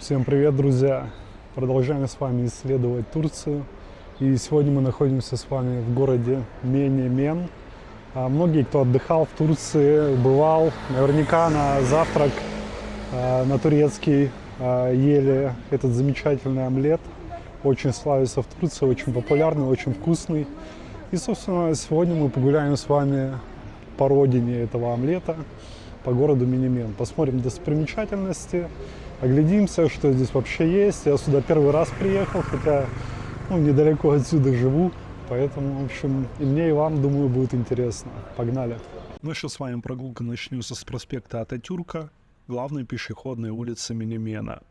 Всем привет, друзья! Продолжаем с вами исследовать Турцию. И сегодня мы находимся с вами в городе Менемен. Многие, кто отдыхал в Турции, бывал, наверняка на завтрак на турецкий ели этот замечательный омлет. Очень славится в Турции, очень популярный, очень вкусный. И, собственно, сегодня мы погуляем с вами по родине этого омлета, по городу Менемен. Посмотрим достопримечательности, оглядимся, что здесь вообще есть. Я сюда первый раз приехал, хотя недалеко отсюда живу. Поэтому, в общем, и мне, и вам, думаю, будет интересно. Погнали! Наша с вами прогулка начнется с проспекта Ататюрка, главной пешеходной улицы Менемена.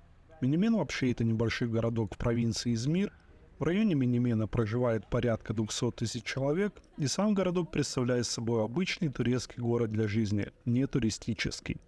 Менемен вообще это небольшой городок в провинции Измир. В районе Менемена проживает порядка 200 тысяч человек, и сам городок представляет собой обычный турецкий город для жизни, не туристический.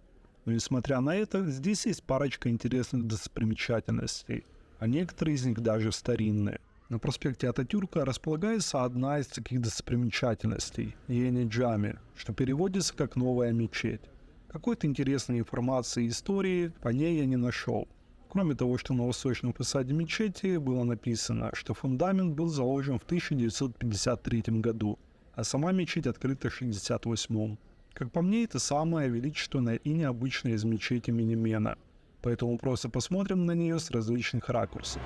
Но несмотря на это, здесь есть парочка интересных достопримечательностей, а некоторые из них даже старинные. На проспекте Ататюрка располагается одна из таких достопримечательностей – Йени-Джами, что переводится как «новая мечеть». Какой-то интересной информации и истории по ней я не нашел. Кроме того, что на восточном фасаде мечети было написано, что фундамент был заложен в 1953 году, а сама мечеть открыта в 1968. Как по мне, это самая величественная и необычная из мечетей Менемена, поэтому просто посмотрим на нее с различных ракурсов.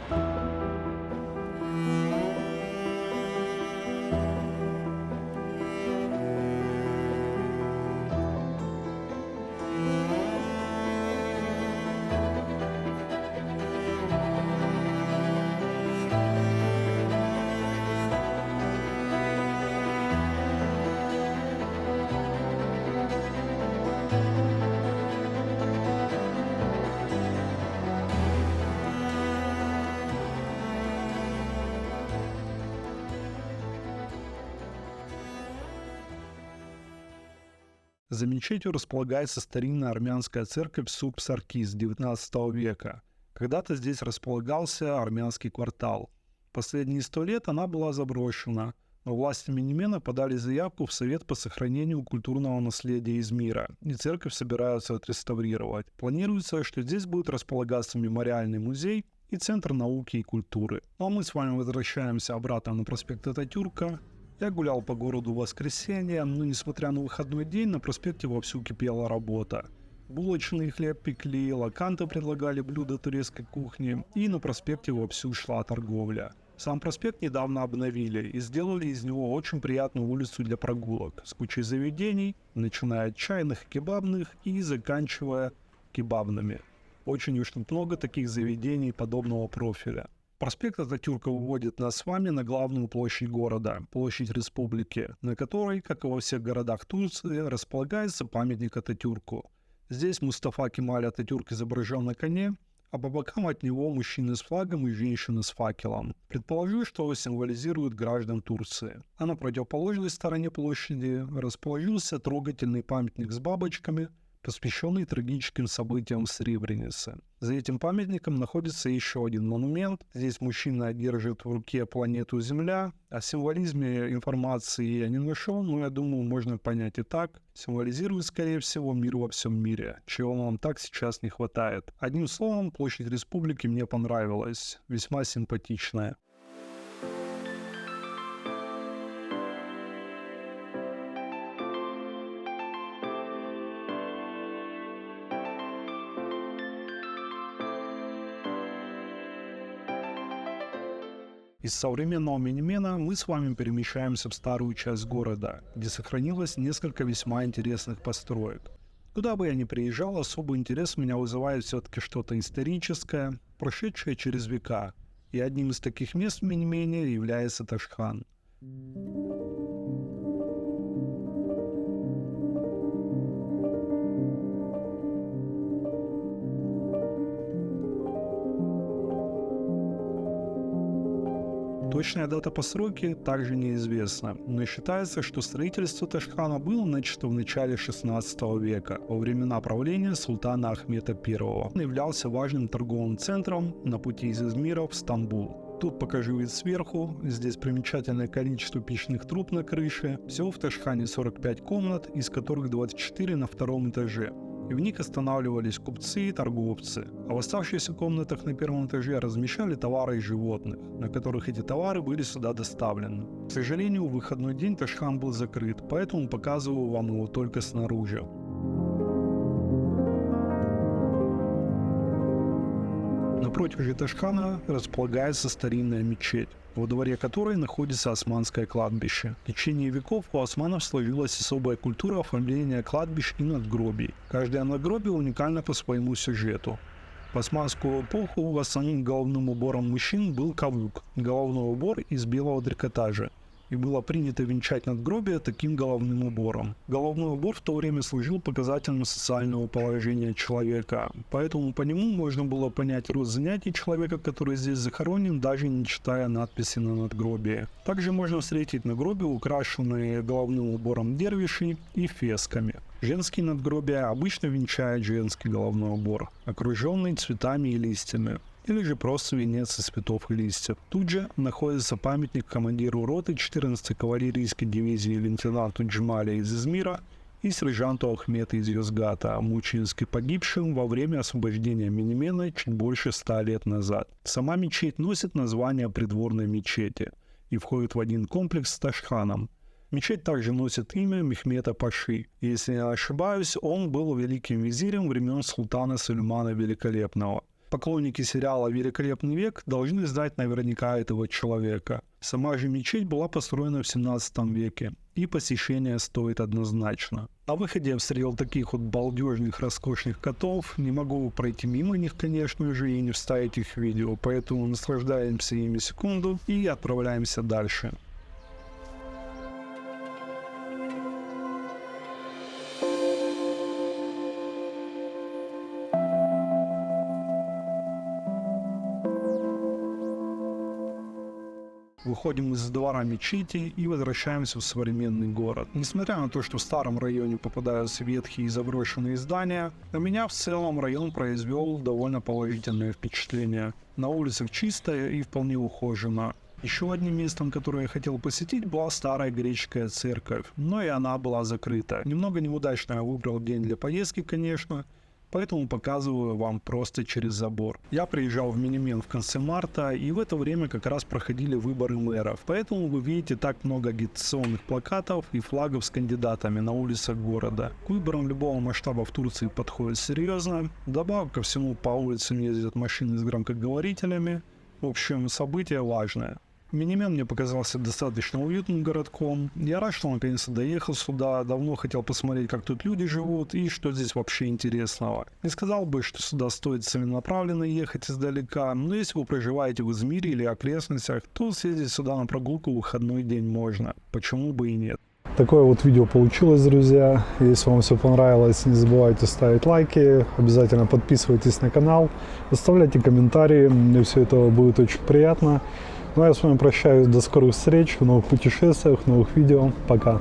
За мечетью располагается старинная армянская церковь Сук-Саркис XIX века. Когда-то здесь располагался армянский квартал. Последние 100 лет она была заброшена, но власти Менемена подали заявку в Совет по сохранению культурного наследия Измира, и церковь собираются отреставрировать. Планируется, что здесь будет располагаться мемориальный музей и Центр науки и культуры. Ну а мы с вами возвращаемся обратно на проспект Ататюрка. Я гулял по городу в воскресенье, но несмотря на выходной день, на проспекте вовсю кипела работа. Булочный хлеб пекли, локанты предлагали блюда турецкой кухни, и на проспекте вовсю шла торговля. Сам проспект недавно обновили и сделали из него очень приятную улицу для прогулок, с кучей заведений, начиная от чайных и кебабных и заканчивая кебабными. Очень уж много таких заведений подобного профиля. Проспект Ататюрка выводит нас с вами на главную площадь города, площадь Республики, на которой, как и во всех городах Турции, располагается памятник Ататюрку. Здесь Мустафа Кемаль Ататюрк изображен на коне, а по бокам от него мужчины с флагом и женщины с факелом. Предположу, что символизирует граждан Турции. А на противоположной стороне площади расположился трогательный памятник с бабочками, посвященный трагическим событиям в Сребренице. За этим памятником находится еще один монумент. Здесь мужчина держит в руке планету Земля. О символизме информации я не нашел, но я думаю, можно понять и так. Символизирует, скорее всего, мир во всем мире, чего нам так сейчас не хватает. Одним словом, площадь Республики мне понравилась. Весьма симпатичная. Из современного Менемена мы с вами перемещаемся в старую часть города, где сохранилось несколько весьма интересных построек. Куда бы я ни приезжал, особый интерес у меня вызывает все-таки что-то историческое, прошедшее через века, и одним из таких мест в Менемене является Ташхан. Точная дата постройки также неизвестна, но считается, что строительство Ташхана было начато в начале 16 века, во времена правления султана Ахмета I. Он являлся важным торговым центром на пути из Измира в Стамбул. Тут покажу вид сверху. Здесь примечательное количество печных труб на крыше. Всего в Ташхане 45 комнат, из которых 24 на втором этаже. и в них останавливались купцы и торговцы, а в оставшихся комнатах на первом этаже размещали товары и животных, на которых эти товары были сюда доставлены. К сожалению, в выходной день Ташхан был закрыт, поэтому показываю вам его только снаружи. Напротив же Ташхана располагается старинная мечеть, во дворе которой находится османское кладбище. В течение веков у османов сложилась особая культура оформления кладбищ и надгробий. Каждое надгробие уникально по своему сюжету. В османскую эпоху основным головным убором мужчин был кавук, головной убор из белого трикотажа, и было принято венчать надгробие таким головным убором. Головной убор в то время служил показателем социального положения человека, поэтому по нему можно было понять рост занятий человека, который здесь захоронен, даже не читая надписи на надгробии. Также можно встретить надгробия, украшенные головным убором дервишей и фесками. Женские надгробия обычно венчает женский головной убор, окруженный цветами и листьями, или же просто венец из цветов и листьев. Тут же находится памятник командиру роты 14-й кавалерийской дивизии лейтенанту Джмаля из Измира и сержанту Ахмета из Йозгата, мученически погибшим во время освобождения Менемена чуть больше 100 лет назад. Сама мечеть носит название придворной мечети и входит в один комплекс с Ташханом. Мечеть также носит имя Мехмета Паши. Если не ошибаюсь, он был великим визирем времен султана Сулеймана Великолепного. Поклонники сериала «Великолепный век» должны знать наверняка этого человека. Сама же мечеть была построена в 17 веке, и посещение стоит однозначно. На выходе я встретил таких вот балдежных, роскошных котов. Не могу пройти мимо них, конечно же, и не вставить их в видео, поэтому наслаждаемся ими секунду и отправляемся дальше. Выходим из двора мечети и возвращаемся в современный город. Несмотря на то, что в старом районе попадаются ветхие и заброшенные здания, на меня в целом район произвел довольно положительное впечатление. На улицах чисто и вполне ухожено. Еще одним местом, которое я хотел посетить, была старая греческая церковь, но и она была закрыта. Немного неудачно я выбрал день для поездки, конечно, поэтому показываю вам просто через забор. Я приезжал в Менемен в конце марта, и в это время как раз проходили выборы мэров. Поэтому вы видите так много агитационных плакатов и флагов с кандидатами на улицах города. К выборам любого масштаба в Турции подходит серьезно. Добавок ко всему, по улицам ездят машины с громкоговорителями. В общем, событие важное. Менемен мне показался достаточно уютным городком. Я рад, что наконец-то доехал сюда. Давно хотел посмотреть, как тут люди живут и что здесь вообще интересного. Не сказал бы, что сюда стоит целенаправленно ехать издалека, но если вы проживаете в Измире или окрестностях, то съездить сюда на прогулку в выходной день можно. Почему бы и нет. Такое вот видео получилось, друзья. Если вам все понравилось, не забывайте ставить лайки, обязательно подписывайтесь на канал, оставляйте комментарии, мне все это будет очень приятно. Ну а я с вами прощаюсь, до скорых встреч, в новых путешествиях, в новых видео. Пока.